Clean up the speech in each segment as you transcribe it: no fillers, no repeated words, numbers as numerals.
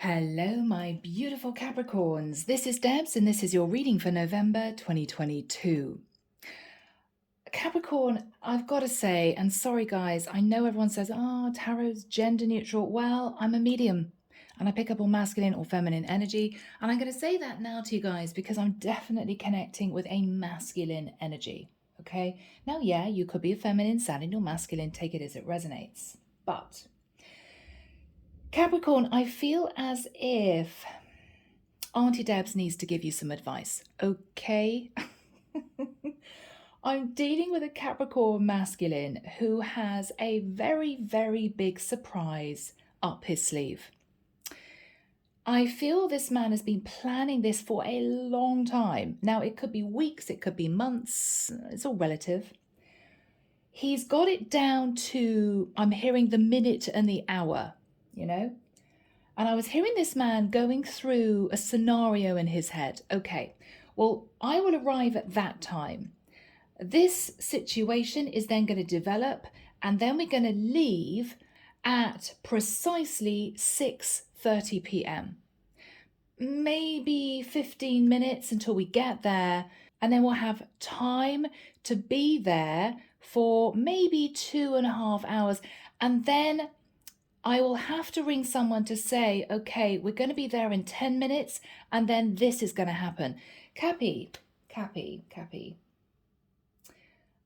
Hello, my beautiful Capricorns. This is Debs, and this is your reading for November 2022. Capricorn, I've got to say, and sorry guys, I know everyone says, tarot's gender neutral. Well, I'm a medium, and I pick up on masculine or feminine energy, and I'm going to say that now to you guys because I'm definitely connecting with a masculine energy, okay? Now, yeah, you could be a feminine, sounding or masculine, take it as it resonates, but Capricorn, I feel as if Auntie Debs needs to give you some advice, okay? I'm dealing with a Capricorn masculine who has a very, very big surprise up his sleeve. I feel this man has been planning this for a long time. Now, it could be weeks, it could be months, it's all relative. He's got it down to, I'm hearing the minute and the hour, you know? And I was hearing this man going through a scenario in his head. Okay, well, I will arrive at that time. This situation is then going to develop, and then we're going to leave at precisely 6:30 p.m. Maybe 15 minutes until we get there, and then we'll have time to be there for maybe 2.5 hours. And then I will have to ring someone to say, okay, we're going to be there in 10 minutes, and then this is going to happen. Cappy.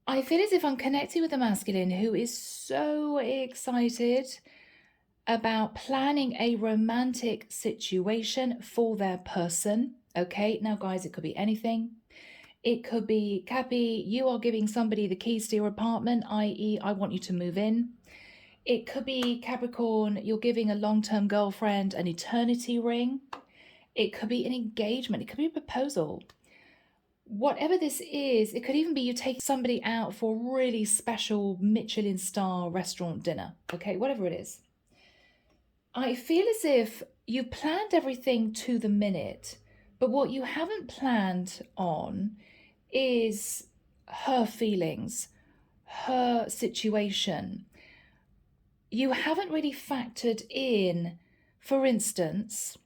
I feel as if I'm connecting with a masculine who is so excited about planning a romantic situation for their person. Okay, now guys, it could be anything. It could be, Cappy, you are giving somebody the keys to your apartment, i.e. I want you to move in. It could be, Capricorn, you're giving a long-term girlfriend an eternity ring. It could be an engagement. It could be a proposal. Whatever this is, it could even be you take somebody out for a really special Michelin star restaurant dinner. Okay, whatever it is. I feel as if you planned everything to the minute, but what you haven't planned on is her feelings, her situation. You haven't really factored in, for instance,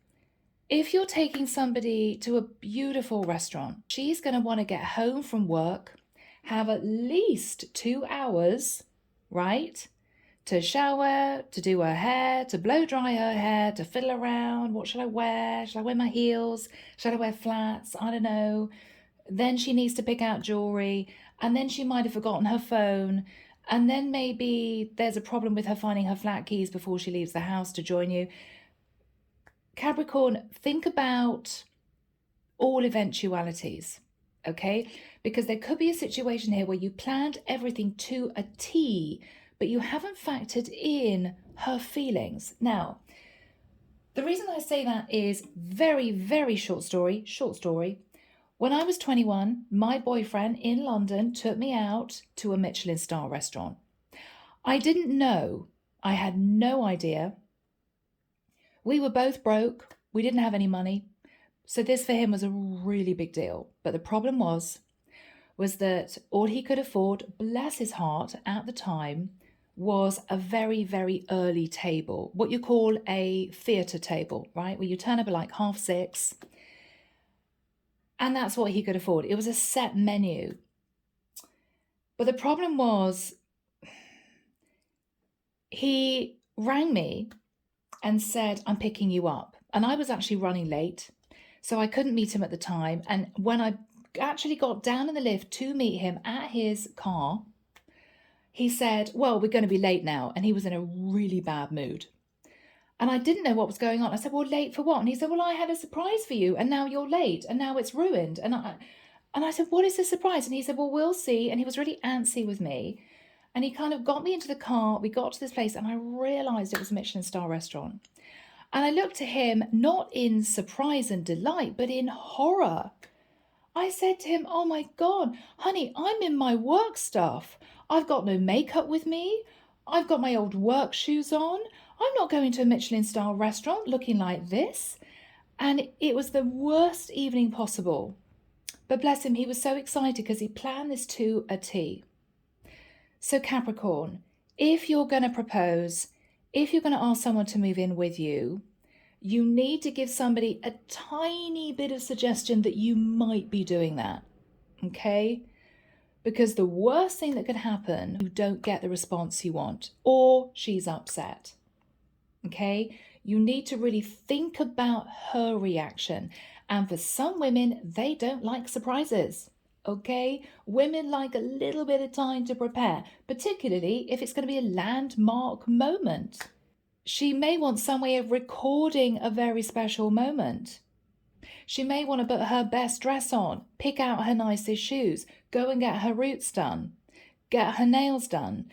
if you're taking somebody to a beautiful restaurant, she's going to want to get home from work, have at least 2 hours, right? To shower, to do her hair, to blow dry her hair, to fiddle around. What should I wear? Should I wear my heels? Should I wear flats? I don't know. Then she needs to pick out jewelry, and then she might have forgotten her phone. And then maybe there's a problem with her finding her flat keys before she leaves the house to join you. Capricorn, think about all eventualities, okay? Because there could be a situation here where you planned everything to a T, but you haven't factored in her feelings. Now, the reason I say that is very, very short story. When I was 21, my boyfriend in London took me out to a Michelin star restaurant. I didn't know. I had no idea. We were both broke. We didn't have any money. So this for him was a really big deal. But the problem was that all he could afford, bless his heart, at the time, was a very, very early table, what you call a theatre table, right? Where you turn up at like 6:30. And that's what he could afford. It was a set menu. But the problem was, he rang me and said, I'm picking you up. And I was actually running late, so I couldn't meet him at the time. And when I actually got down in the lift to meet him at his car, he said, well, we're going to be late now. And he was in a really bad mood. And I didn't know what was going on. I said, well, late for what? And he said, well, I had a surprise for you, and now you're late, and now it's ruined. And I said, what is the surprise? And he said, well, we'll see. And he was really antsy with me. And he kind of got me into the car. We got to this place, and I realized it was a Michelin star restaurant. And I looked at him, not in surprise and delight, but in horror. I said to him, oh my God, honey, I'm in my work stuff. I've got no makeup with me. I've got my old work shoes on. I'm not going to a Michelin star restaurant looking like this. And it was the worst evening possible. But bless him, he was so excited because he planned this to a T. So Capricorn, if you're going to propose, if you're going to ask someone to move in with you, You need to give somebody a tiny bit of suggestion that you might be doing that, okay? Because the worst thing that could happen, you don't get the response you want, or she's upset, okay? You need to really think about her reaction. And for some women, they don't like surprises, okay? Women like a little bit of time to prepare, particularly if it's going to be a landmark moment. She may want some way of recording a very special moment. She may want to put her best dress on, pick out her nicest shoes, go and get her roots done, get her nails done.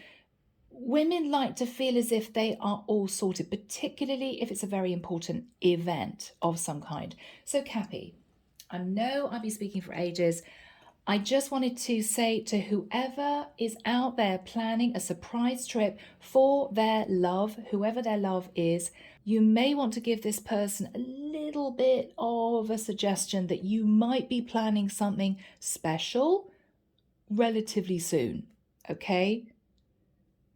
Women like to feel as if they are all sorted, particularly if it's a very important event of some kind. So, Cappy, I know I've been speaking for ages. I just wanted to say to whoever is out there planning a surprise trip for their love, whoever their love is, you may want to give this person a little bit of a suggestion that you might be planning something special relatively soon, okay?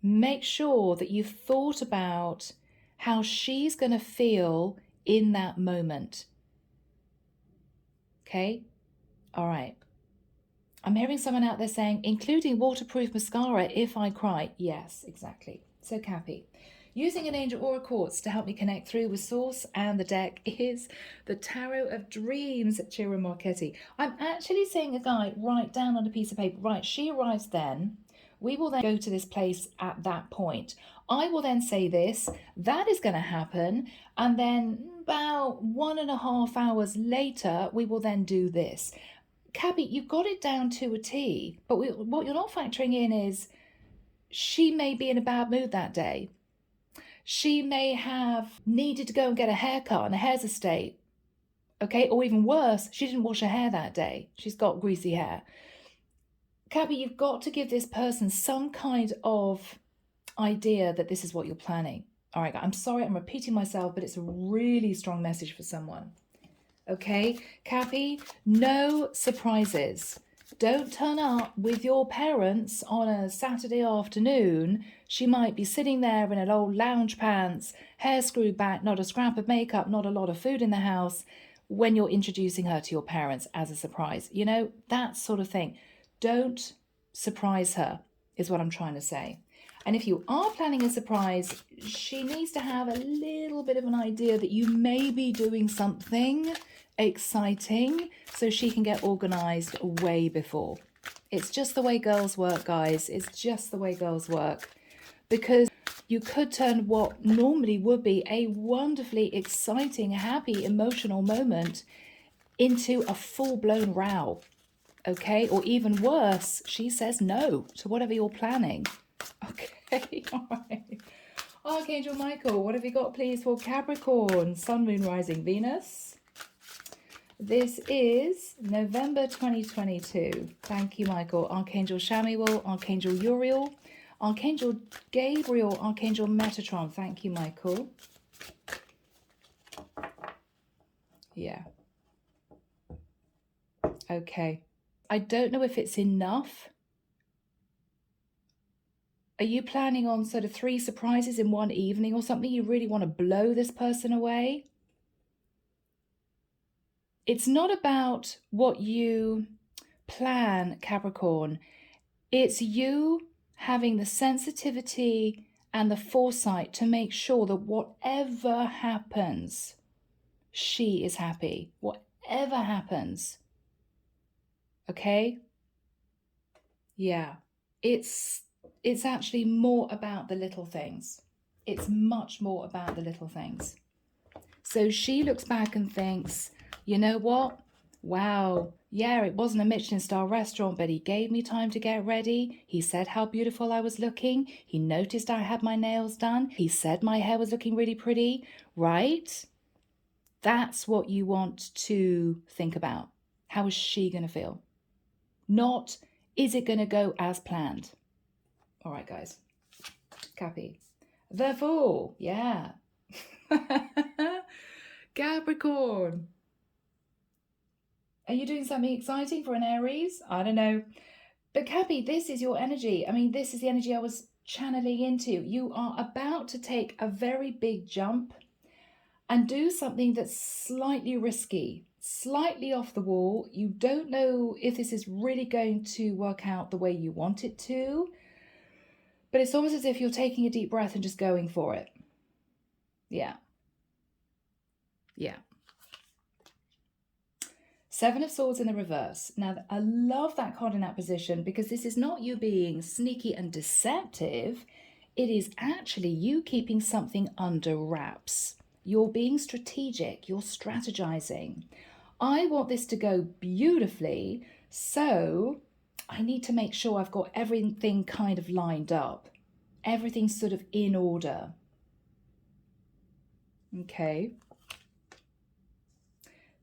Make sure that you've thought about how she's going to feel in that moment. Okay? All right. I'm hearing someone out there saying, including waterproof mascara if I cry. Yes, exactly. So, Cappy, using an angel aura quartz to help me connect through with source, and the deck is the Tarot of Dreams, Ciro Marchetti. I'm actually seeing a guy write down on a piece of paper, right, she arrives then. We will then go to this place at that point. I will then say this, that is going to happen. And then about 1.5 hours later, we will then do this. Cabby, you've got it down to a T, but what you're not factoring in is she may be in a bad mood that day. She may have needed to go and get a haircut in a hair's estate. Okay, or even worse, she didn't wash her hair that day. She's got greasy hair. Cabby, you've got to give this person some kind of idea that this is what you're planning. All right, I'm sorry, I'm repeating myself, but it's a really strong message for someone. Okay, Cappy, no surprises. Don't turn up with your parents on a Saturday afternoon. She might be sitting there in an old lounge pants, hair screwed back, not a scrap of makeup, not a lot of food in the house, when you're introducing her to your parents as a surprise. You know, that sort of thing. Don't surprise her, is what I'm trying to say. And if you are planning a surprise, she needs to have a little bit of an idea that you may be doing something exciting so she can get organized way before. It's just the way girls work, guys. It's just the way girls work. Because you could turn what normally would be a wonderfully exciting, happy, emotional moment into a full-blown row. Okay? Or even worse, she says no to whatever you're planning. Okay, all right. Archangel Michael, what have you got, please, for Capricorn, Sun, Moon, Rising, Venus? This is November 2022. Thank you, Michael. Archangel Shamuel, Archangel Uriel, Archangel Gabriel, Archangel Metatron. Thank you, Michael. Yeah. Okay. I don't know if it's enough. Are you planning on sort of 3 surprises in one evening or something? You really want to blow this person away? It's not about what you plan, Capricorn. It's you having the sensitivity and the foresight to make sure that whatever happens, she is happy. Whatever happens. Okay? Yeah. It's actually more about the little things. It's much more about the little things. So she looks back and thinks, you know what? Wow, yeah, it wasn't a Michelin star restaurant, but he gave me time to get ready. He said how beautiful I was looking. He noticed I had my nails done. He said my hair was looking really pretty, right? That's what you want to think about. How is she going to feel? Not, is it going to go as planned? All right, guys. Cappy. The Fool. Yeah. Capricorn. Are you doing something exciting for an Aries? I don't know. But Cappy, this is your energy. I mean, this is the energy I was channeling into. You are about to take a very big jump. and do something that's slightly risky, slightly off the wall. You don't know if this is really going to work out the way you want it to, but it's almost as if you're taking a deep breath and just going for it. Yeah. Yeah. Seven of Swords in the reverse. Now, I love that card in that position because this is not you being sneaky and deceptive. It is actually you keeping something under wraps. You're being strategic. You're strategizing. I want this to go beautifully, so I need to make sure I've got everything kind of lined up. Everything's sort of in order. Okay.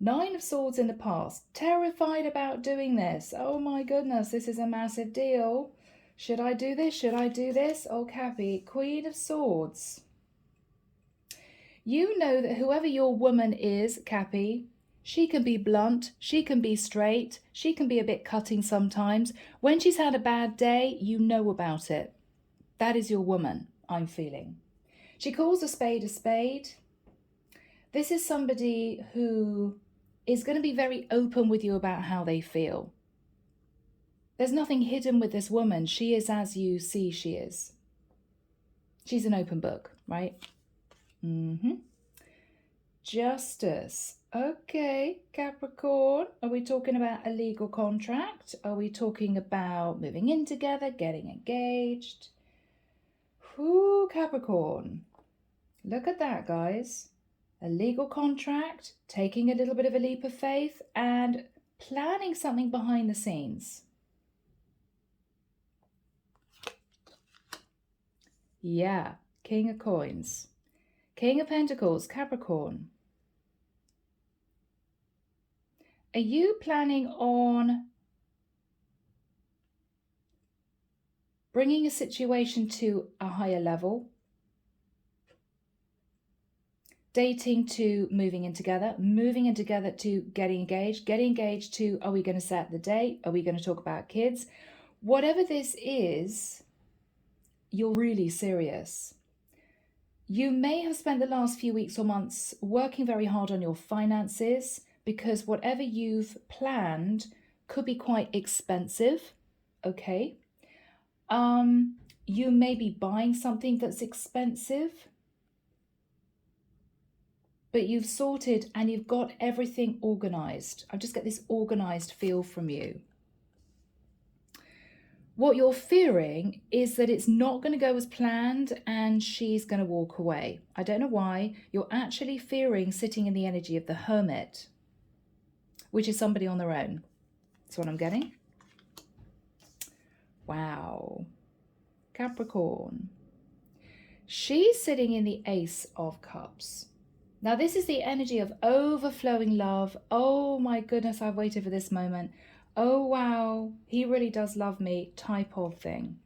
Nine of Swords in the past. Terrified about doing this. Oh my goodness, this is a massive deal. Should I do this? Should I do this? Oh, Cappy. Queen of Swords. You know that whoever your woman is, Cappy, she can be blunt, she can be straight, she can be a bit cutting sometimes. When she's had a bad day, you know about it. That is your woman, I'm feeling. She calls a spade a spade. This is somebody who is going to be very open with you about how they feel. There's nothing hidden with this woman. She is as you see she is. She's an open book, right? Justice. Okay, Capricorn. Are we talking about a legal contract? Are we talking about moving in together, getting engaged? Whoo, Capricorn. Look at that, guys. A legal contract, taking a little bit of a leap of faith, and planning something behind the scenes. Yeah, King of Coins. King of Pentacles, Capricorn. Are you planning on bringing a situation to a higher level? Dating to moving in together to getting engaged to, are we going to set the date? Are we going to talk about kids? Whatever this is, you're really serious. You may have spent the last few weeks or months working very hard on your finances because whatever you've planned could be quite expensive, okay? You may be buying something that's expensive, but you've sorted and you've got everything organized. I just get this organized feel from you. What you're fearing is that it's not going to go as planned and she's going to walk away. I don't know why. You're actually fearing sitting in the energy of the Hermit, which is somebody on their own. That's what I'm getting. Wow. Capricorn. She's sitting in the Ace of Cups. Now, this is the energy of overflowing love. Oh my goodness, I've waited for this moment. Oh wow, he really does love me type of thing.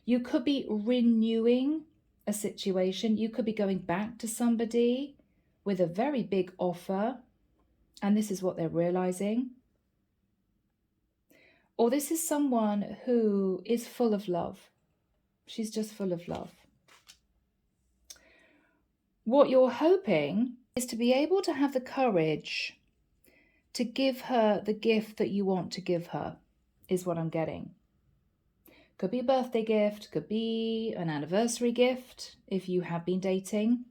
You could be renewing a situation. You could be going back to somebody with a very big offer, and this is what they're realizing. Or this is someone who is full of love. She's just full of love. What you're hoping is to be able to have the courage to give her the gift that you want to give her, is what I'm getting. Could be a birthday gift, could be an anniversary gift if you have been dating.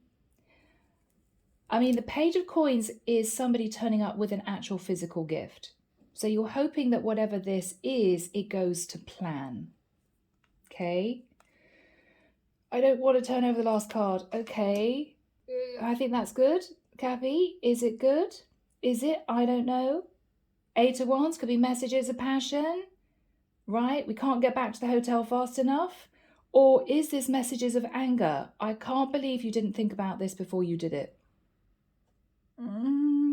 I mean, the Page of Coins is somebody turning up with an actual physical gift. So you're hoping that whatever this is, it goes to plan. Okay. I don't want to turn over the last card. Okay. I think that's good. Cappy, is it good? Is it? I don't know. Eight of Wands could be messages of passion, right? We can't get back to the hotel fast enough. Or is this messages of anger? I can't believe you didn't think about this before you did it.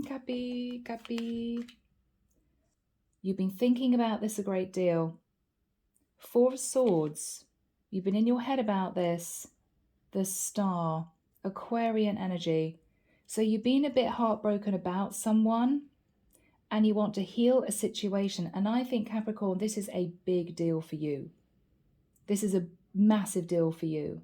Cappy. You've been thinking about this a great deal. Four of Swords. You've been in your head about this. The Star. Aquarian energy. So you've been a bit heartbroken about someone and you want to heal a situation. And I think, Capricorn, this is a big deal for you. This is a massive deal for you.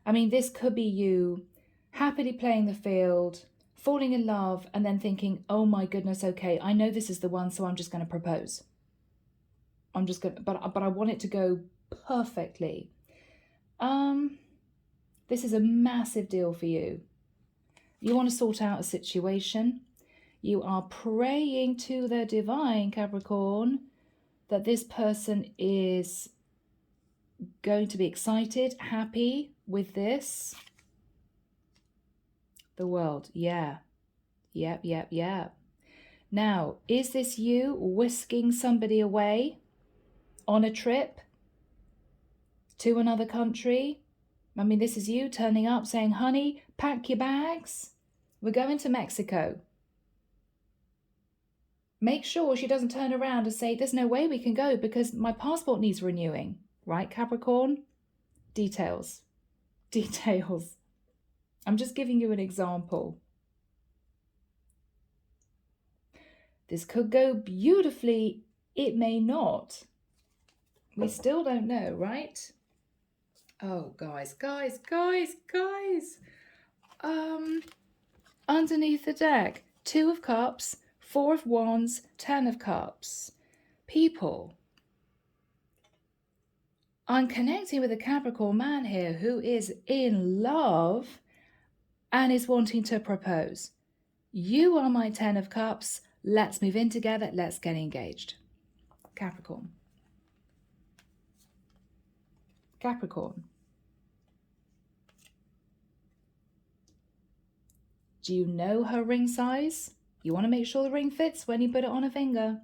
I mean, this could be you happily playing the field, falling in love, and then thinking, oh my goodness, okay, I know this is the one, so I'm just going to propose. I'm just going to, but I want it to go perfectly. This is a massive deal for you. You want to sort out a situation. You are praying to the divine, Capricorn, that this person is going to be excited, happy with this. The world, yeah. Yep. Now, is this you whisking somebody away on a trip to another country? I mean, this is you turning up saying, honey, pack your bags. We're going to Mexico. Make sure she doesn't turn around and say, there's no way we can go because my passport needs renewing. Right, Capricorn? Details. I'm just giving you an example. This could go beautifully. It may not. We still don't know, right? Oh, guys. Underneath the deck, 2 of Cups, 4 of Wands, 10 of Cups. People, I'm connecting with a Capricorn man here who is in love and is wanting to propose. You are my 10 of Cups. Let's move in together. Let's get engaged. Capricorn. Do you know her ring size? You want to make sure the ring fits when you put it on a finger.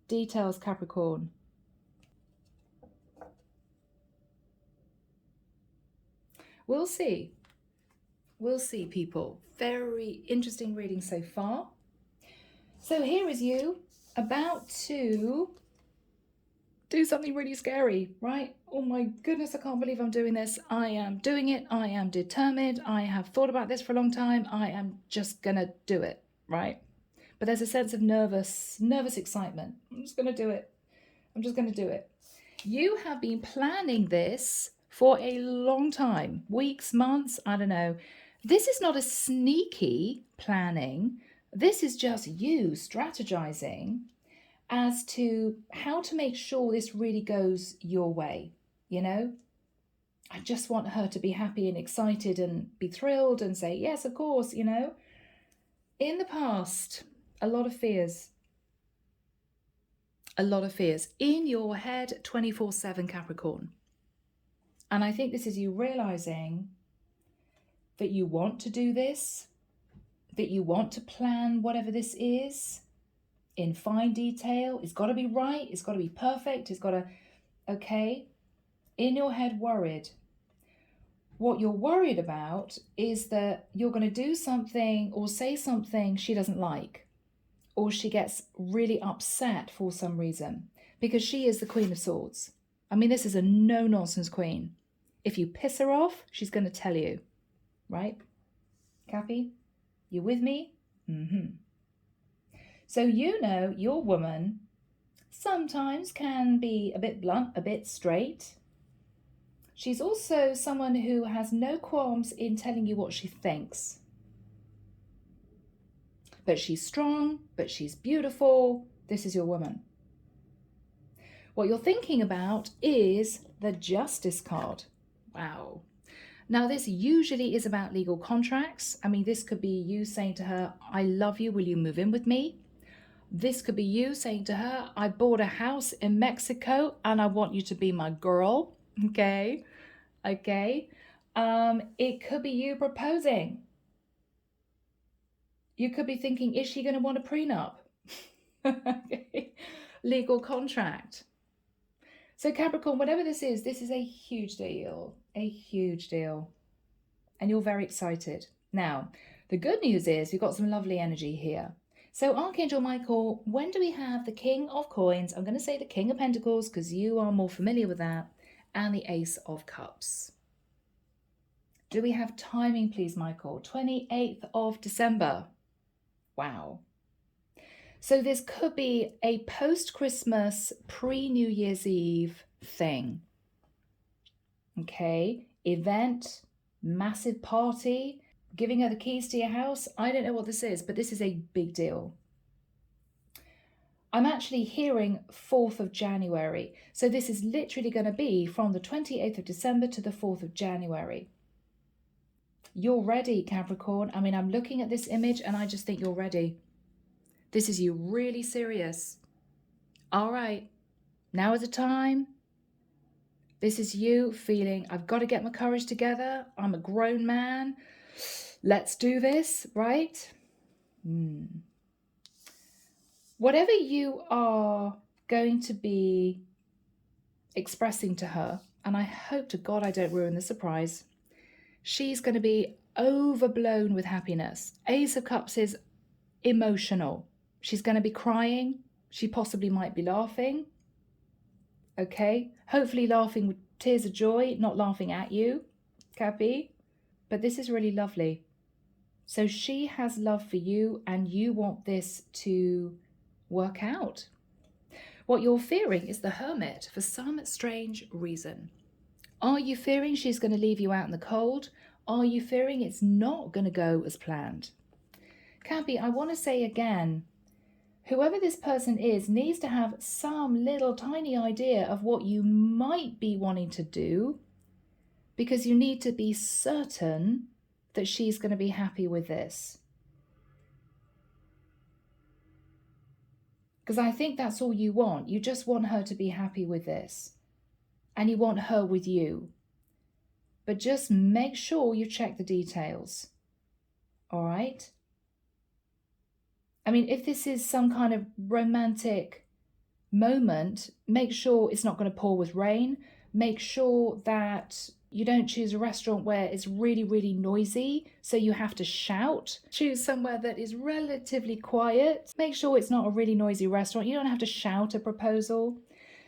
Details, Capricorn. We'll see. We'll see, people. Very interesting reading so far. So here is you about to do something really scary, right? Oh my goodness, I can't believe I'm doing this. I am doing it. I am determined. I have thought about this for a long time. I am just going to do it, right? But there's a sense of nervous excitement. I'm just going to do it. You have been planning this for a long time, weeks, months, I don't know. This is not a sneaky planning. This is just you strategizing as to how to make sure this really goes your way, you know? I just want her to be happy and excited and be thrilled and say, yes, of course, you know? In the past, a lot of fears. In your head 24/7, Capricorn. And I think this is you realizing that you want to do this, that you want to plan whatever this is in fine detail. It's got to be right. It's got to be perfect. It's got to, okay. In your head, worried. What you're worried about is that you're going to do something or say something she doesn't like, or she gets really upset for some reason, because she is the Queen of Swords. I mean, this is a no-nonsense queen. If you piss her off, she's going to tell you, right? Cappy, you with me? So you know your woman sometimes can be a bit blunt, a bit straight. She's also someone who has no qualms in telling you what she thinks. But she's strong, but she's beautiful. This is your woman. What you're thinking about is the Justice card. Wow. Now, this usually is about legal contracts. I mean, this could be you saying to her, I love you, will you move in with me? This could be you saying to her, I bought a house in Mexico and I want you to be my girl. Okay. It could be you proposing. You could be thinking, is she going to want a prenup? Okay. Legal contract. So Capricorn, whatever this is a huge deal. And you're very excited. Now, the good news is you've got some lovely energy here. So Archangel Michael, when do we have the King of Coins? I'm going to say the King of Pentacles because you are more familiar with that. And the Ace of Cups. Do we have timing, please, Michael? 28th of December. Wow. So this could be a post-Christmas, pre-New Year's Eve thing. Okay, event, massive party, giving her the keys to your house. I don't know what this is, but this is a big deal. I'm actually hearing 4th of January. So this is literally going to be from the 28th of December to the 4th of January. You're ready, Capricorn. I mean, I'm looking at this image and I just think you're ready. This is you really serious. All right, now is the time. This is you feeling, I've got to get my courage together. I'm a grown man. Let's do this, right? Whatever you are going to be expressing to her, and I hope to God I don't ruin the surprise, she's going to be overblown with happiness. Ace of Cups is emotional. She's going to be crying. She possibly might be laughing. Okay, hopefully laughing with tears of joy, not laughing at you, Cappy. But this is really lovely. So she has love for you and you want this to work out. What you're fearing is the Hermit for some strange reason. Are you fearing she's going to leave you out in the cold? Are you fearing it's not going to go as planned? Cappy, I want to say again, whoever this person is needs to have some little tiny idea of what you might be wanting to do, because you need to be certain that she's going to be happy with this. Because I think that's all you want. You just want her to be happy with this. And you want her with you. But just make sure you check the details. All right? I mean, if this is some kind of romantic moment, make sure it's not going to pour with rain. Make sure that you don't choose a restaurant where it's really, really noisy, so you have to shout. Choose somewhere that is relatively quiet. Make sure it's not a really noisy restaurant. You don't have to shout a proposal.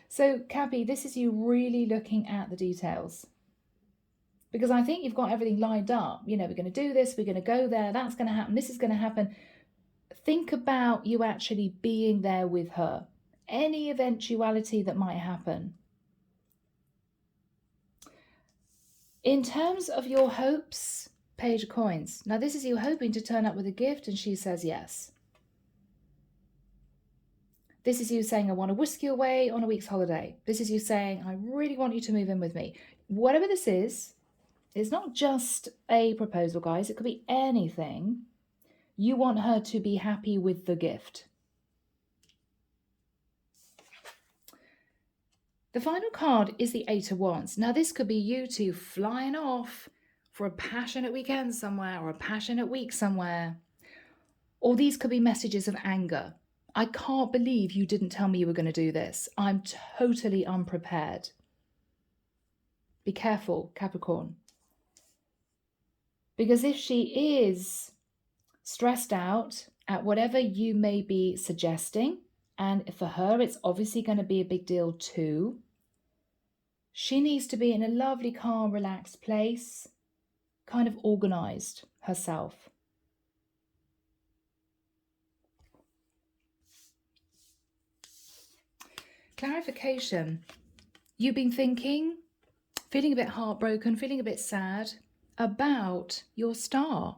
So, Cappy, this is you really looking at the details. Because I think you've got everything lined up. You know, we're going to do this, we're going to go there, that's going to happen, this is going to happen. Think about you actually being there with her. Any eventuality that might happen. In terms of your hopes, Page of Coins. Now this is you hoping to turn up with a gift and she says yes. This is you saying, I want to whisk you away on a week's holiday. This is you saying, I really want you to move in with me. Whatever this is, it's not just a proposal, guys. It could be anything. You want her to be happy with the gift. The final card is the Eight of Wands. Now, this could be you two flying off for a passionate weekend somewhere or a passionate week somewhere. Or these could be messages of anger. I can't believe you didn't tell me you were going to do this. I'm totally unprepared. Be careful, Capricorn. Because if she is stressed out at whatever you may be suggesting, and for her it's obviously going to be a big deal too, she needs to be in a lovely, calm, relaxed place, kind of organized herself. Clarification. You've been thinking, feeling a bit heartbroken, feeling a bit sad about your star.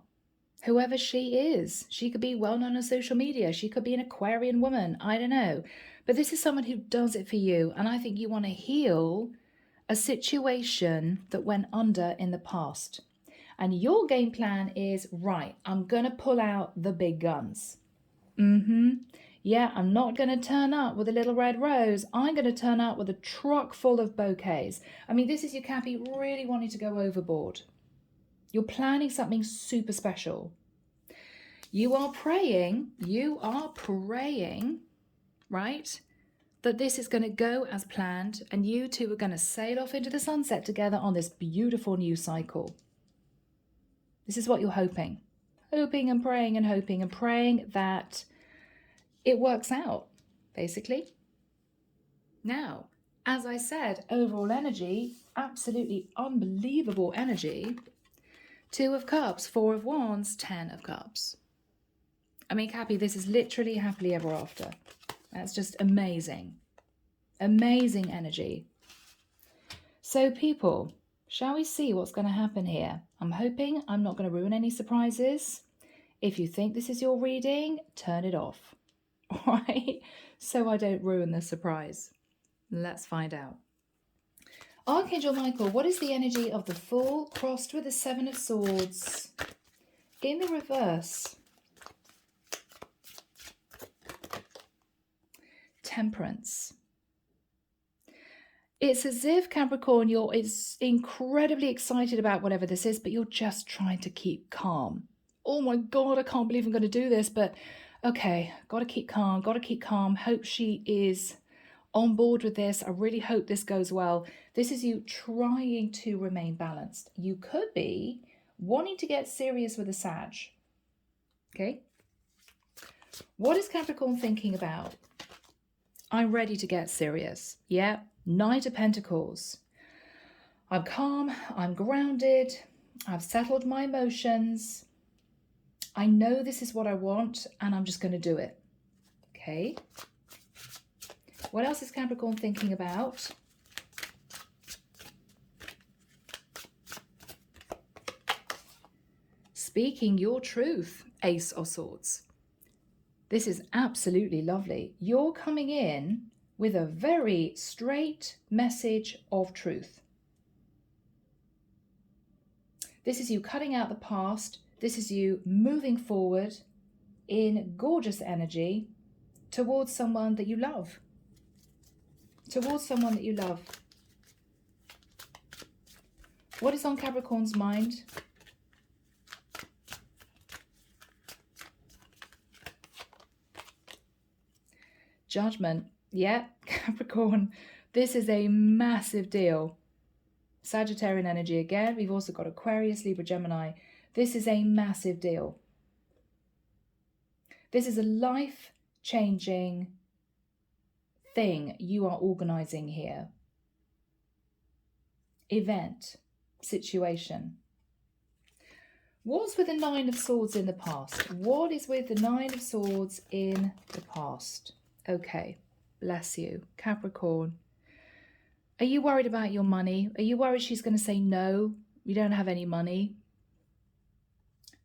Whoever she is. She could be well known on social media. She could be an Aquarian woman. I don't know. But this is someone who does it for you. And I think you want to heal a situation that went under in the past. And your game plan is, right, I'm going to pull out the big guns. Yeah, I'm not going to turn up with a little red rose. I'm going to turn up with a truck full of bouquets. I mean, this is your Cappy really wanting to go overboard. You're planning something super special. You are praying, right, that this is going to go as planned and you two are going to sail off into the sunset together on this beautiful new cycle. This is what you're hoping. Hoping and praying and hoping and praying that it works out, basically. Now, as I said, overall energy, absolutely unbelievable energy. 2 of Cups, 4 of Wands, 10 of Cups. I mean, Cappy, this is literally happily ever after. That's just amazing. Amazing energy. So people, Shall we see what's going to happen here? I'm hoping I'm not going to ruin any surprises. If you think this is your reading, turn it off. All right? So I don't ruin the surprise. Let's find out. Archangel Michael, what is the energy of the Fool crossed with the Seven of Swords in the reverse? Temperance. It's as if, Capricorn, you're incredibly excited about whatever this is, but you're just trying to keep calm. Oh my God, I can't believe I'm going to do this, but okay, got to keep calm, got to keep calm. Hope she is on board with this. I really hope this goes well. This is you trying to remain balanced. You could be wanting to get serious with a Sag. Okay? What is Capricorn thinking about? I'm ready to get serious. Yeah, Knight of Pentacles. I'm calm, I'm grounded, I've settled my emotions. I know this is what I want and I'm just going to do it. Okay. What else is Capricorn thinking about? Speaking your truth, Ace of Swords. This is absolutely lovely. You're coming in with a very straight message of truth. This is you cutting out the past. This is you moving forward in gorgeous energy towards someone that you love. Towards someone that you love. What is on Capricorn's mind? Judgment. Yeah, Capricorn, this is a massive deal. Sagittarian energy again. We've also got Aquarius, Libra, Gemini. This is a massive deal. This is a life-changing thing you are organizing here. Event, situation. What's with the Nine of Swords in the past? What is with the Nine of Swords in the past? Okay, bless you, Capricorn. Are you worried about your money? Are you worried she's going to say no? You don't have any money?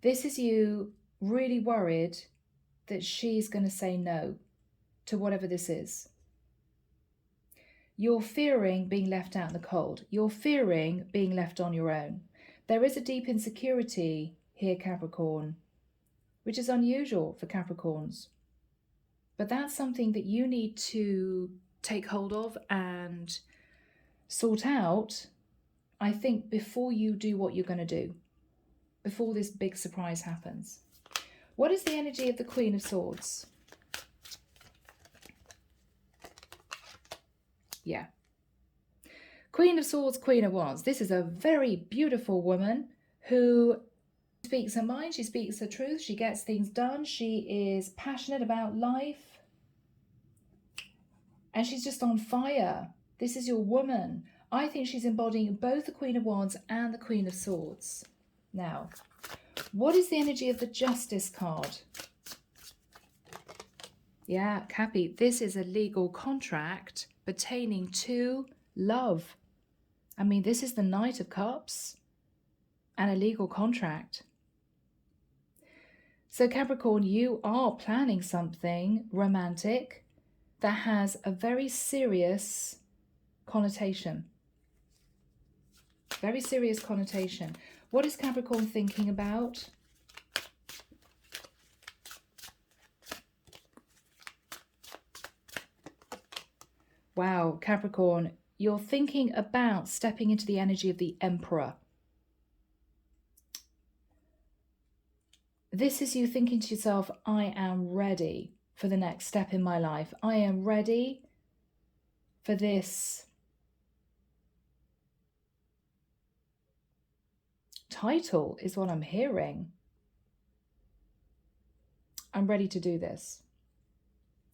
This is you really worried that she's going to say no to whatever this is. You're fearing being left out in the cold. You're fearing being left on your own. There is a deep insecurity here, Capricorn, which is unusual for Capricorns. But that's something that you need to take hold of and sort out, I think, before you do what you're going to do, before this big surprise happens. What is the energy of the Queen of Swords? Yeah. Queen of Swords, Queen of Wands. This is a very beautiful woman who speaks her mind, she speaks her truth, she gets things done, she is passionate about life, and she's just on fire. This is your woman. I think she's embodying both the Queen of Wands and the Queen of Swords. Now, what is the energy of the Justice card? Yeah, Cappy, this is a legal contract pertaining to love. I mean, this is the Knight of Cups and a legal contract. So Capricorn, you are planning something romantic that has a very serious connotation. Very serious connotation. What is Capricorn thinking about? Wow, Capricorn, you're thinking about stepping into the energy of the Emperor. This is you thinking to yourself, I am ready for the next step in my life. I am ready for this title is what I'm hearing. I'm ready to do this.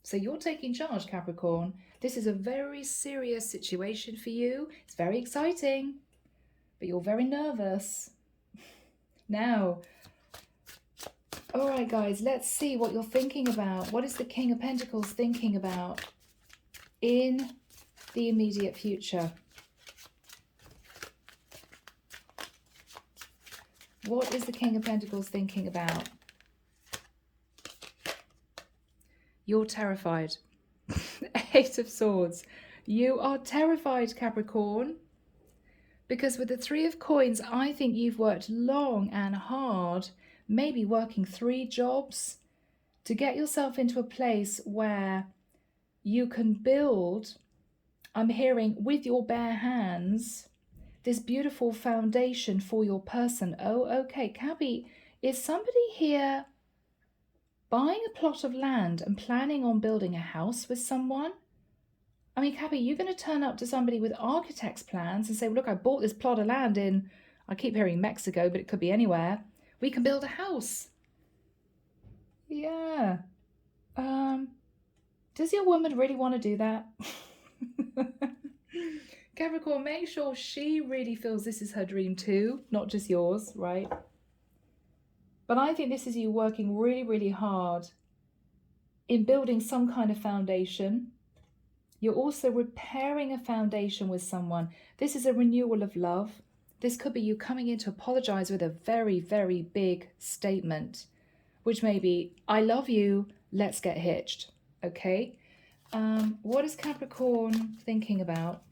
So you're taking charge, Capricorn. This is a very serious situation for you. It's very exciting, but you're very nervous. Now, all right, guys, let's see what you're thinking about. What is the King of Pentacles thinking about in the immediate future? What is the King of Pentacles thinking about? You're terrified. Eight of Swords. You are terrified, Capricorn. Because with the Three of Coins, I think you've worked long and hard, maybe working 3 jobs, to get yourself into a place where you can build, I'm hearing, with your bare hands, this beautiful foundation for your person. Oh, okay, Cappy, is somebody here buying a plot of land and planning on building a house with someone? I mean, Cappy, you're going to turn up to somebody with architect's plans and say, well, look, I bought this plot of land in, I keep hearing Mexico, but it could be anywhere. We can build a house. Yeah. Does your woman really want to do that? Capricorn, make sure she really feels this is her dream too, not just yours, right? But I think this is you working really, really hard in building some kind of foundation. You're also repairing a foundation with someone. This is a renewal of love. This could be you coming in to apologize with a very, very big statement, which may be, I love you, let's get hitched. Okay. What is Capricorn thinking about?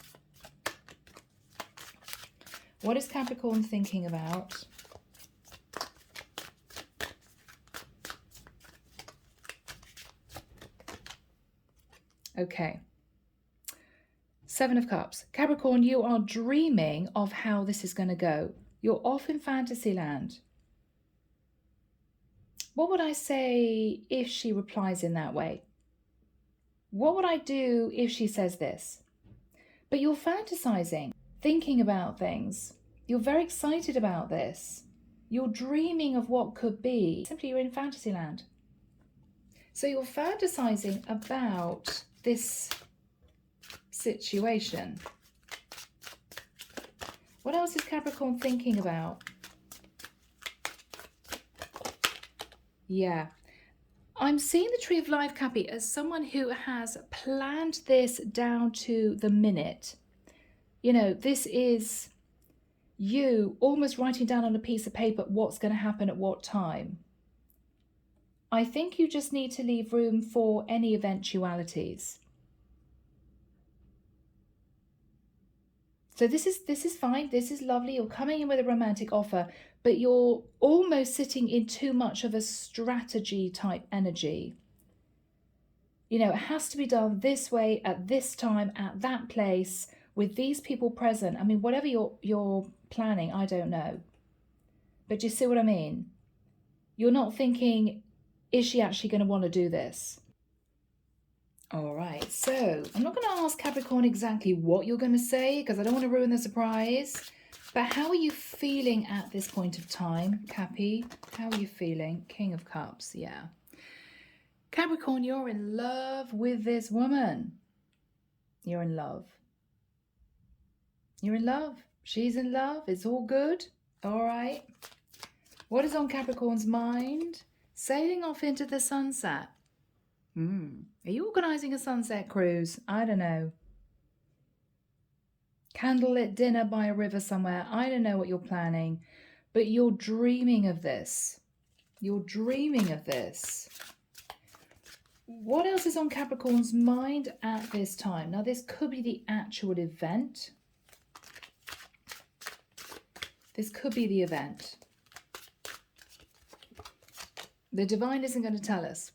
What is Capricorn thinking about? Okay. 7 of Cups. Capricorn, you are dreaming of how this is going to go. You're off in fantasy land. What would I say if she replies in that way? What would I do if she says this? But you're fantasizing, thinking about things. You're very excited about this. You're dreaming of what could be. Simply, you're in fantasy land. So you're fantasizing about this situation. What else is Capricorn thinking about? Yeah. I'm seeing the Tree of Life, Cappy, as someone who has planned this down to the minute. You know, this is you almost writing down on a piece of paper what's going to happen at what time. I think you just need to leave room for any eventualities. So this is fine. This is lovely. You're coming in with a romantic offer, but you're almost sitting in too much of a strategy type energy. You know, it has to be done this way, at this time, at that place, with these people present. I mean, whatever you're planning, I don't know. But do you see what I mean? You're not thinking, is she actually going to want to do this? All right, so I'm not going to ask Capricorn exactly what you're going to say because I don't want to ruin the surprise. But how are you feeling at this point of time, Cappy? How are you feeling? King of Cups, yeah. Capricorn, you're in love with this woman. You're in love. You're in love. She's in love. It's all good. All right. What is on Capricorn's mind? Sailing off into the sunset. Are you organising a sunset cruise? I don't know. Candlelit dinner by a river somewhere. I don't know what you're planning, but you're dreaming of this. You're dreaming of this. What else is on Capricorn's mind at this time? Now, this could be the actual event. This could be the event. The divine isn't going to tell us.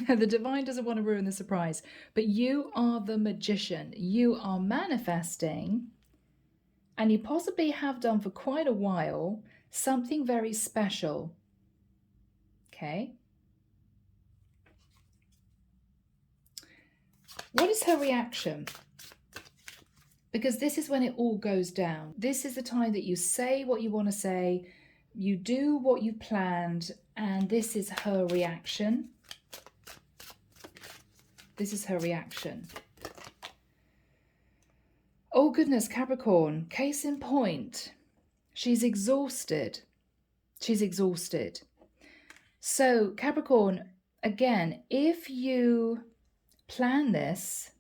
The divine doesn't want to ruin the surprise. But you are the magician. You are manifesting, and you possibly have done for quite a while, something very special. Okay. What is her reaction? Because this is when it all goes down. This is the time that you say what you want to say, you do what you planned, and this is her reaction. This is her reaction. Oh goodness, Capricorn, case in point. She's exhausted. She's exhausted. So Capricorn, again, if you plan this,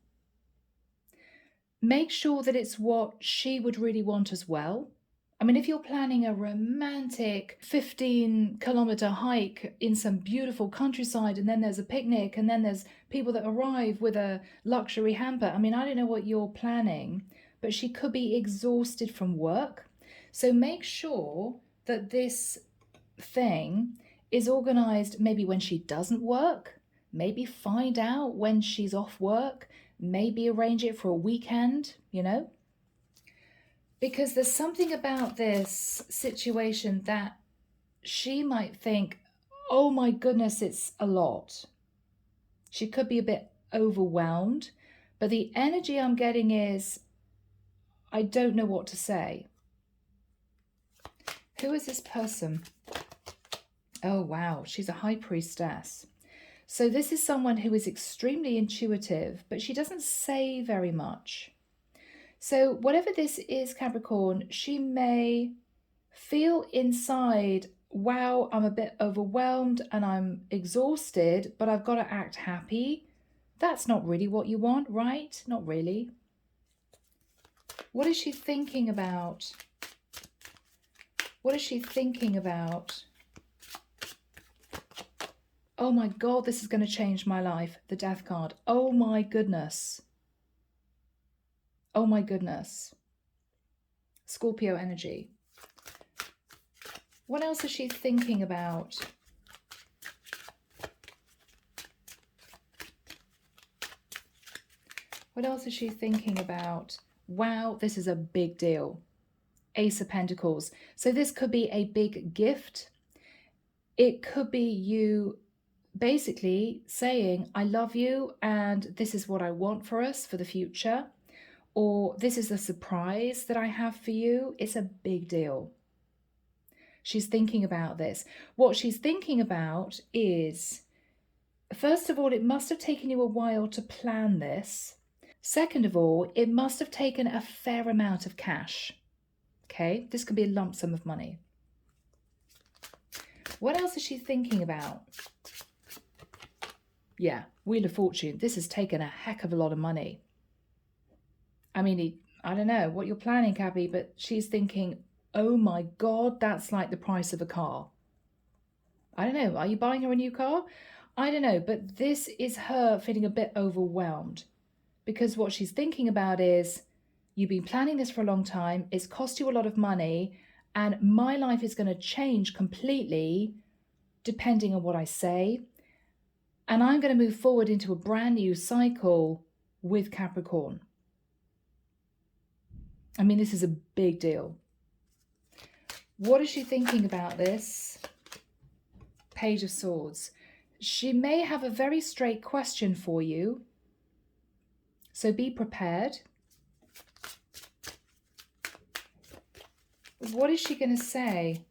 make sure that it's what she would really want as well. I mean, if you're planning a romantic 15-kilometer hike in some beautiful countryside, and then there's a picnic, and then there's people that arrive with a luxury hamper. I mean, I don't know what you're planning, but she could be exhausted from work. So make sure that this thing is organized maybe when she doesn't work, maybe find out when she's off work, maybe arrange it for a weekend, you know? Because there's something about this situation that she might think, oh my goodness, it's a lot. She could be a bit overwhelmed, but the energy I'm getting is, I don't know what to say. Who is this person? Oh, wow, she's a high priestess. So this is someone who is extremely intuitive, but she doesn't say very much. So whatever this is, Capricorn, she may feel inside, wow, I'm a bit overwhelmed and I'm exhausted, but I've got to act happy. That's not really what you want, right? Not really. What is she thinking about? What is she thinking about? Oh my God, this is going to change my life. The Death card. Oh my goodness. Oh my goodness. Scorpio energy. What else is she thinking about? What else is she thinking about? Wow, this is a big deal. Ace of Pentacles. So this could be a big gift. It could be you basically saying, I love you and this is what I want for us for the future. Or this is a surprise that I have for you. It's a big deal. She's thinking about this. What she's thinking about is, first of all, it must have taken you a while to plan this. Second of all, it must have taken a fair amount of cash. Okay, this could be a lump sum of money. What else is she thinking about? Yeah, Wheel of Fortune. This has taken a heck of a lot of money. I mean, I don't know what you're planning, Cappy, but she's thinking, oh my God, that's like the price of a car. I don't know. Are you buying her a new car? I don't know, but this is her feeling a bit overwhelmed because what she's thinking about is, you've been planning this for a long time. It's cost you a lot of money and my life is going to change completely depending on what I say. And I'm going to move forward into a brand new cycle with Capricorn. I mean, this is a big deal. What is she thinking about this? Page of Swords. She may have a very straight question for you. So be prepared. What is she going to say?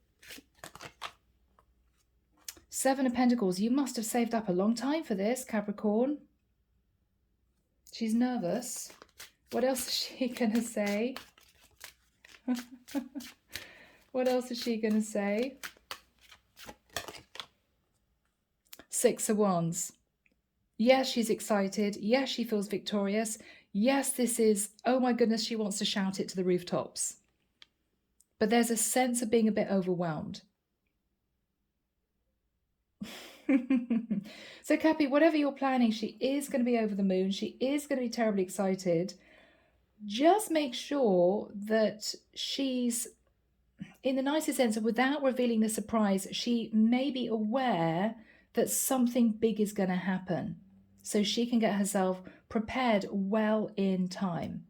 Seven of Pentacles. You must have saved up a long time for this, Capricorn. She's nervous. What else is she going to say? What else is she going to say? Six of Wands. Yes, she's excited. Yes, she feels victorious. Yes, this is, oh my goodness, she wants to shout it to the rooftops. But there's a sense of being a bit overwhelmed. So, Cappy, whatever you're planning, she is going to be over the moon. She is going to be terribly excited. Just make sure that she's, in the nicest sense, without revealing the surprise, she may be aware that something big is going to happen. So she can get herself prepared well in time.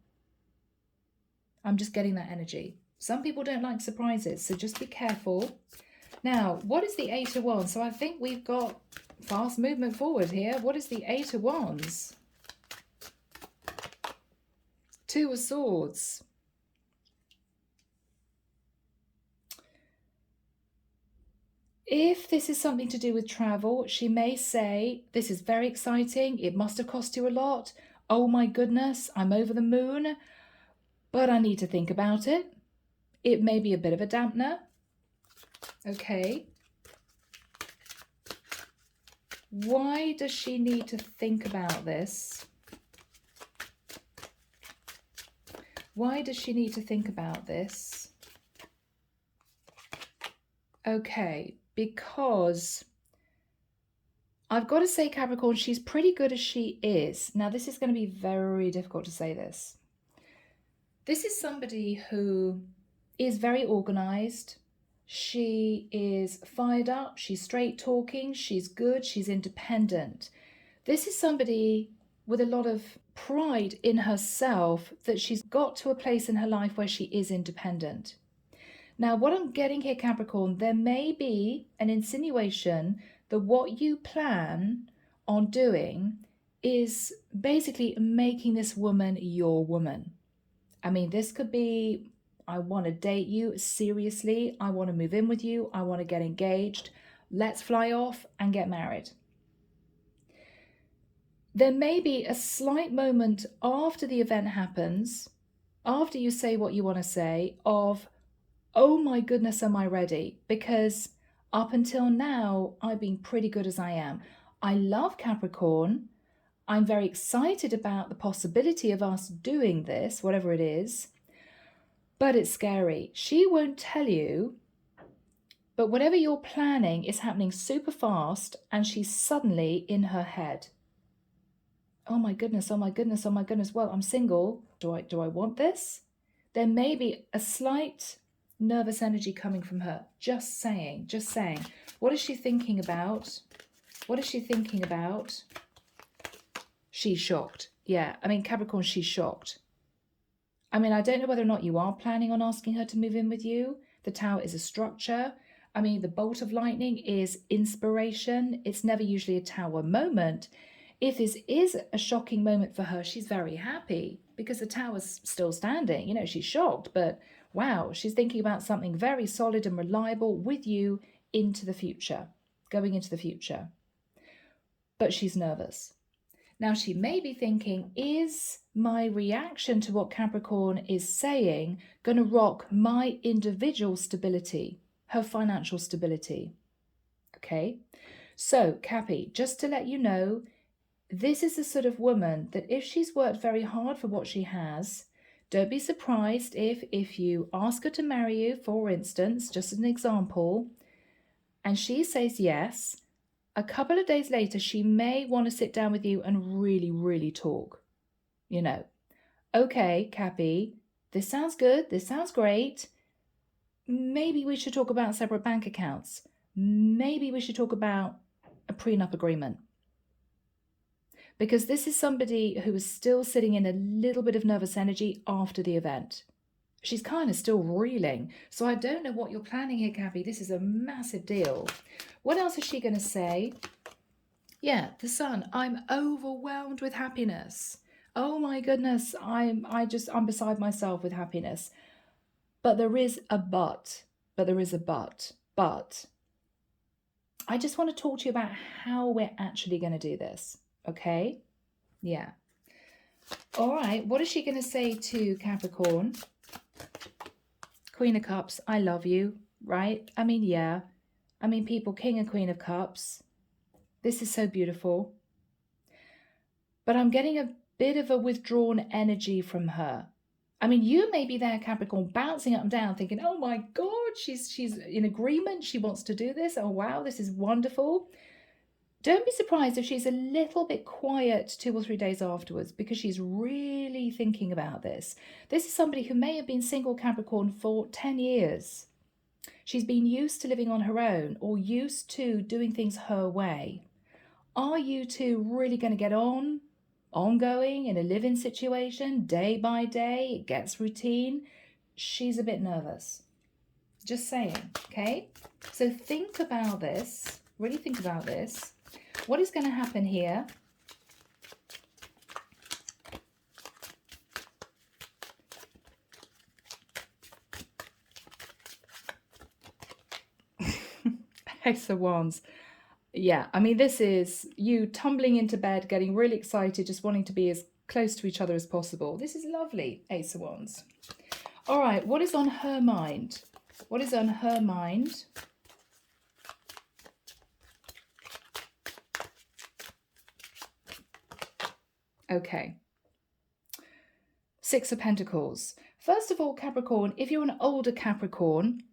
I'm just getting that energy. Some people don't like surprises, so just be careful. Now, what is the Eight of Wands? So I think we've got fast movement forward here. What is the Eight of Wands? Two of Swords. If this is something to do with travel, she may say, this is very exciting. It must have cost you a lot. Oh my goodness, I'm over the moon, but I need to think about it. It may be a bit of a dampener. Okay. Why does she need to think about this? Why does she need to think about this? Okay, because I've got to say, Capricorn, she's pretty good as she is. Now, this is going to be very difficult to say this. This is somebody who is very organized. She is fired up. She's straight talking. She's good. She's independent. This is somebody with a lot of pride in herself that she's got to a place in her life where she is independent. Now, what I'm getting here, Capricorn, there may be an insinuation that what you plan on doing is basically making this woman your woman. I mean, this could be, I want to date you seriously. I want to move in with you. I want to get engaged. Let's fly off and get married. There may be a slight moment after the event happens, after you say what you want to say, of, oh my goodness, am I ready? Because up until now, I've been pretty good as I am. I love Capricorn. I'm very excited about the possibility of us doing this, whatever it is, but it's scary. She won't tell you, but whatever you're planning is happening super fast, and she's suddenly in her head. Oh my goodness, oh my goodness, oh my goodness. Well, I'm single. Do I want this? There may be a slight nervous energy coming from her. Just saying. What is she thinking about? What is she thinking about? She's shocked. Yeah, I mean, Capricorn, she's shocked. I mean, I don't know whether or not you are planning on asking her to move in with you. The Tower is a structure. I mean, the bolt of lightning is inspiration. It's never usually a Tower moment. If this is a shocking moment for her, she's very happy because the Tower's still standing. You know, she's shocked, but wow, she's thinking about something very solid and reliable with you into the future, going into the future. But she's nervous. Now, she may be thinking, is my reaction to what Capricorn is saying going to rock my individual stability, her financial stability? Okay, so Cappy, just to let you know, this is the sort of woman that if she's worked very hard for what she has, don't be surprised if you ask her to marry you, for instance, just as an example, and she says yes, a couple of days later, she may want to sit down with you and really, really talk. You know, okay, Cappy, this sounds good. This sounds great. Maybe we should talk about separate bank accounts. Maybe we should talk about a prenup agreement. Because this is somebody who is still sitting in a little bit of nervous energy after the event. She's kind of still reeling. So I don't know what you're planning here, Cappy. This is a massive deal. What else is she going to say? Yeah, the Sun. I'm overwhelmed with happiness. Oh my goodness, I'm beside myself with happiness. But there is a but. But I just want to talk to you about how we're actually going to do this. Okay? Yeah. All right. What is she going to say to Capricorn? Queen of Cups, I love you, right? I mean, yeah. I mean, people, King and Queen of Cups. This is so beautiful. But I'm getting a bit of a withdrawn energy from her. I mean, you may be there, Capricorn, bouncing up and down, thinking, oh my God, she's in agreement. She wants to do this. Oh, wow, this is wonderful. Don't be surprised if she's a little bit quiet 2 or 3 days afterwards because she's really thinking about this. This is somebody who may have been single, Capricorn, for 10 years. She's been used to living on her own or used to doing things her way. Are you two really going to get ongoing in a live-in situation, day by day? It gets routine. She's a bit nervous. Just saying, okay? So think about this. Really think about this. What is going to happen here? Ace of Wands. Yeah, I mean, this is you tumbling into bed, getting really excited, just wanting to be as close to each other as possible. This is lovely, Ace of Wands. All right, what is on her mind? What is on her mind? Okay. Six of Pentacles. First of all, Capricorn, if you're an older Capricorn,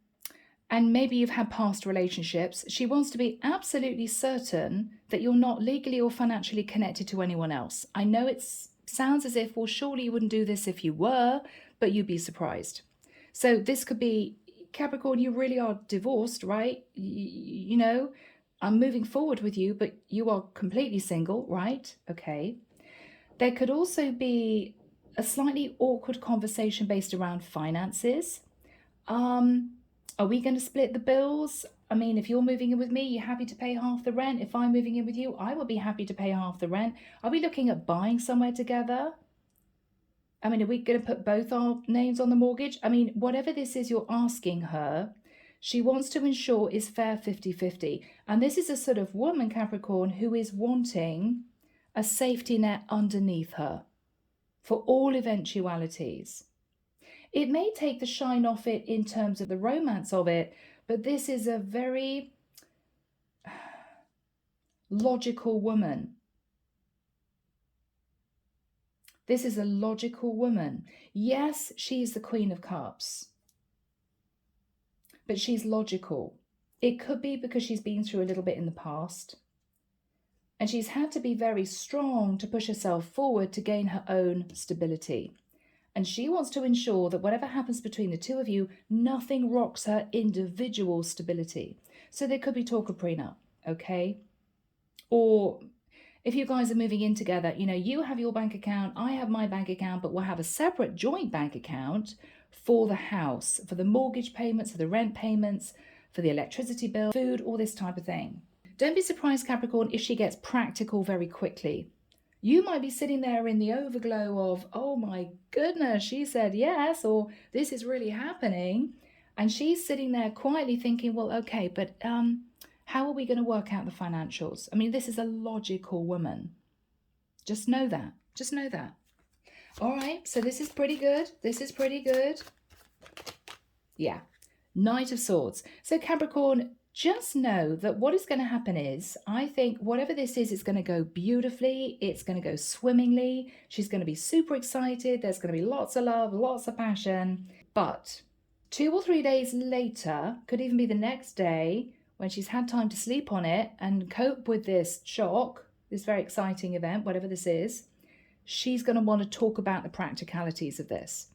and maybe you've had past relationships. She wants to be absolutely certain that you're not legally or financially connected to anyone else. I know it sounds as if, well, surely you wouldn't do this if you were, but you'd be surprised. So this could be, Capricorn, you really are divorced, right? You know, I'm moving forward with you, but you are completely single, right? Okay. There could also be a slightly awkward conversation based around finances. Are we going to split the bills? I mean, if you're moving in with me, you're happy to pay half the rent. If I'm moving in with you, I will be happy to pay half the rent. Are we looking at buying somewhere together? I mean, are we going to put both our names on the mortgage? I mean, whatever this is you're asking her, she wants to ensure is fair 50-50. And this is a sort of woman, Capricorn, who is wanting a safety net underneath her for all eventualities. It may take the shine off it in terms of the romance of it, but this is a very logical woman. This is a logical woman. Yes, she's the Queen of Cups, but she's logical. It could be because she's been through a little bit in the past, and she's had to be very strong to push herself forward to gain her own stability. And she wants to ensure that whatever happens between the two of you, nothing rocks her individual stability. So there could be talk of prenup, okay? Or if you guys are moving in together, you know, you have your bank account, I have my bank account, but we'll have a separate joint bank account for the house, for the mortgage payments, for the rent payments, for the electricity bill, food, all this type of thing. Don't be surprised, Capricorn, if she gets practical very quickly. You might be sitting there in the overglow of, oh my goodness, she said yes, or this is really happening. And she's sitting there quietly thinking, well, okay, but how are we going to work out the financials? I mean, this is a logical woman. Just know that. Just know that. All right, so this is pretty good. This is pretty good. Yeah. Knight of Swords. So Capricorn, just know that what is going to happen is, I think whatever this is, it's going to go beautifully. It's going to go swimmingly. She's going to be super excited. There's going to be lots of love, lots of passion. But 2 or 3 days later, could even be the next day, when she's had time to sleep on it and cope with this shock, this very exciting event, whatever this is, she's going to want to talk about the practicalities of this.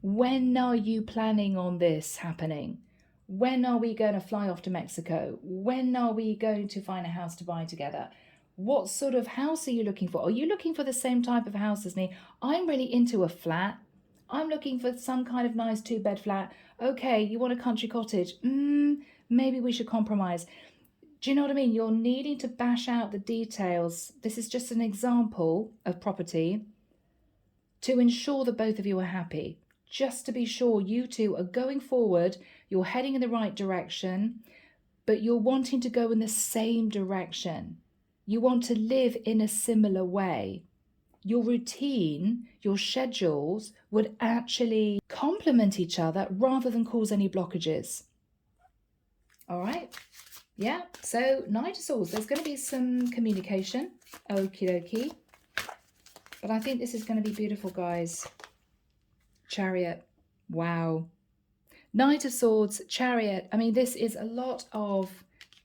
When are you planning on this happening? When are we going to fly off to Mexico? When are we going to find a house to buy together? What sort of house are you looking for? Are you looking for the same type of house as me? I'm really into a flat. I'm looking for some kind of nice 2-bed flat. Okay, you want a country cottage? Maybe we should compromise. Do you know what I mean? You're needing to bash out the details. This is just an example of property to ensure that both of you are happy. Just to be sure you two are going forward, you're heading in the right direction, but you're wanting to go in the same direction. You want to live in a similar way. Your routine, your schedules would actually complement each other rather than cause any blockages. All right? Yeah, so Knight of Swords, there's going to be some communication. Okie dokie. But I think this is going to be beautiful, guys. Chariot. Wow. Knight of Swords, Chariot. I mean, this is a lot of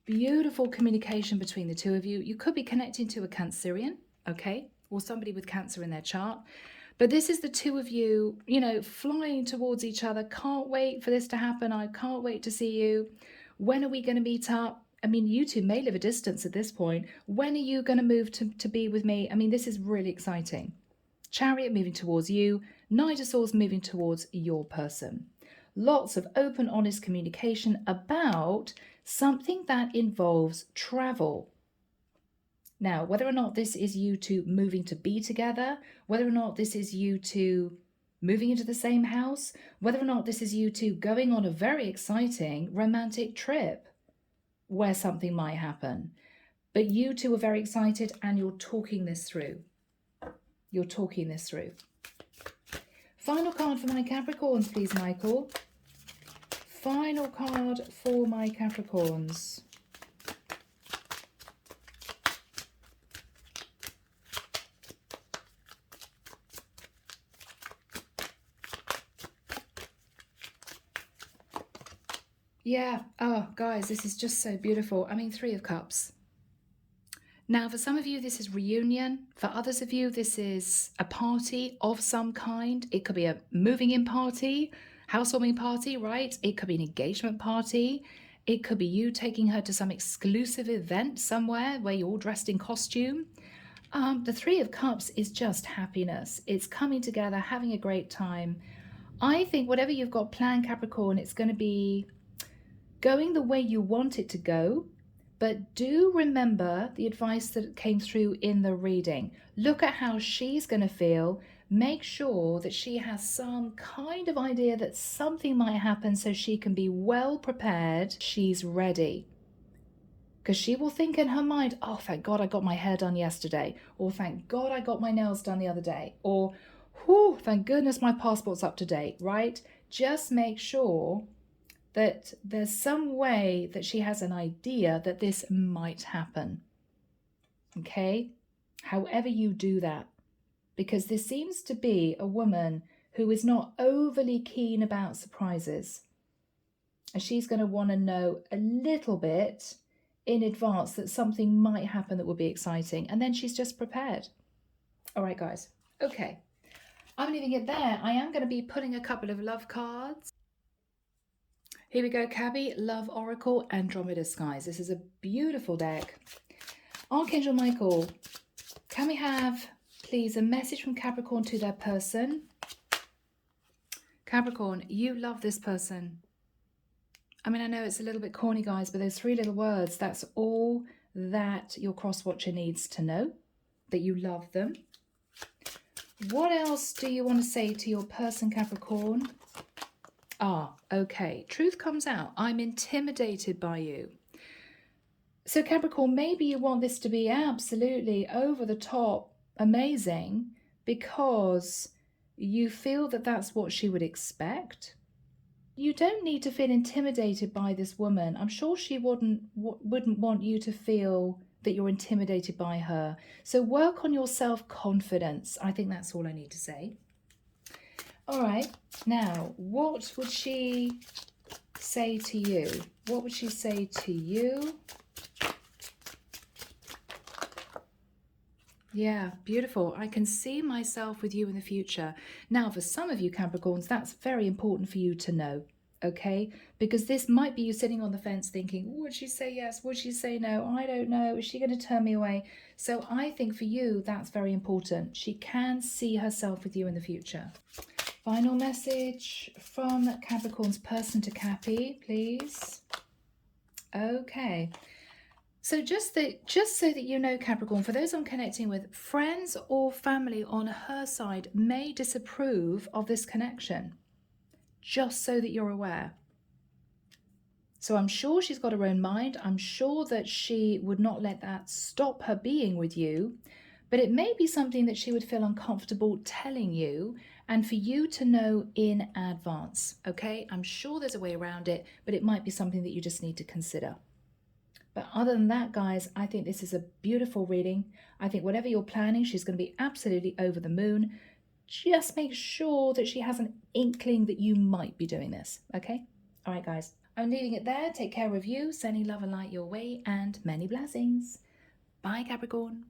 beautiful communication between the two of you. You could be connecting to a Cancerian, okay, or somebody with Cancer in their chart. But this is the two of you, you know, flying towards each other. Can't wait for this to happen. I can't wait to see you. When are we going to meet up? I mean, you two may live a distance at this point. When are you going to move to be with me? I mean, this is really exciting. Chariot moving towards you. Knight of Swords moving towards your person. Lots of open, honest communication about something that involves travel. Now, whether or not this is you two moving to be together, whether or not this is you two moving into the same house, whether or not this is you two going on a very exciting romantic trip where something might happen. But you two are very excited and you're talking this through. You're talking this through. Final card for my Capricorns, please, Michael. Final card for my Capricorns. Yeah. Oh, guys, this is just so beautiful. I mean, Three of Cups. Now, for some of you, this is reunion. For others of you, this is a party of some kind. It could be a moving in party, housewarming party, right? It could be an engagement party. It could be you taking her to some exclusive event somewhere where you're all dressed in costume. The Three of Cups is just happiness. It's coming together, having a great time. I think whatever you've got planned, Capricorn, it's going to be going the way you want it to go. But do remember the advice that came through in the reading. Look at how she's going to feel. Make sure that she has some kind of idea that something might happen so she can be well prepared. She's ready. Because she will think in her mind, oh, thank God I got my hair done yesterday. Or thank God I got my nails done the other day. Or, whew, thank goodness my passport's up to date, right? Just make sure that there's some way that she has an idea that this might happen. Okay? However you do that. Because this seems to be a woman who is not overly keen about surprises. And she's going to want to know a little bit in advance that something might happen that will be exciting. And then she's just prepared. All right, guys. Okay. I'm leaving it there. I am going to be putting a couple of love cards. Here we go, Cabby, Love Oracle, Andromeda Skies. This is a beautiful deck. Archangel Michael, can we have, please, a message from Capricorn to their person? Capricorn, you love this person. I mean, I know it's a little bit corny, guys, but those three little words, that's all that your cross-watcher needs to know, that you love them. What else do you want to say to your person, Capricorn? Ah, okay. Truth comes out. I'm intimidated by you. So Capricorn, maybe you want this to be absolutely over the top amazing because you feel that that's what she would expect. You don't need to feel intimidated by this woman. I'm sure she wouldn't want you to feel that you're intimidated by her. So work on your self-confidence. I think that's all I need to say. All right, now, what would she say to you? What would she say to you? Yeah, beautiful. I can see myself with you in the future. Now, for some of you Capricorns, that's very important for you to know, okay? Because this might be you sitting on the fence thinking, would she say yes? Would she say no? I don't know. Is she going to turn me away? So I think for you, that's very important. She can see herself with you in the future. Final message from Capricorn's person to Cappy, please. Okay. So just so that you know, Capricorn, for those I'm connecting with, friends or family on her side may disapprove of this connection, just so that you're aware. So I'm sure she's got her own mind. I'm sure that she would not let that stop her being with you, but it may be something that she would feel uncomfortable telling you and for you to know in advance, okay? I'm sure there's a way around it, but it might be something that you just need to consider. But other than that, guys, I think this is a beautiful reading. I think whatever you're planning, she's going to be absolutely over the moon. Just make sure that she has an inkling that you might be doing this, okay? All right, guys, I'm leaving it there. Take care of you, sending love and light your way, and many blessings. Bye, Capricorn.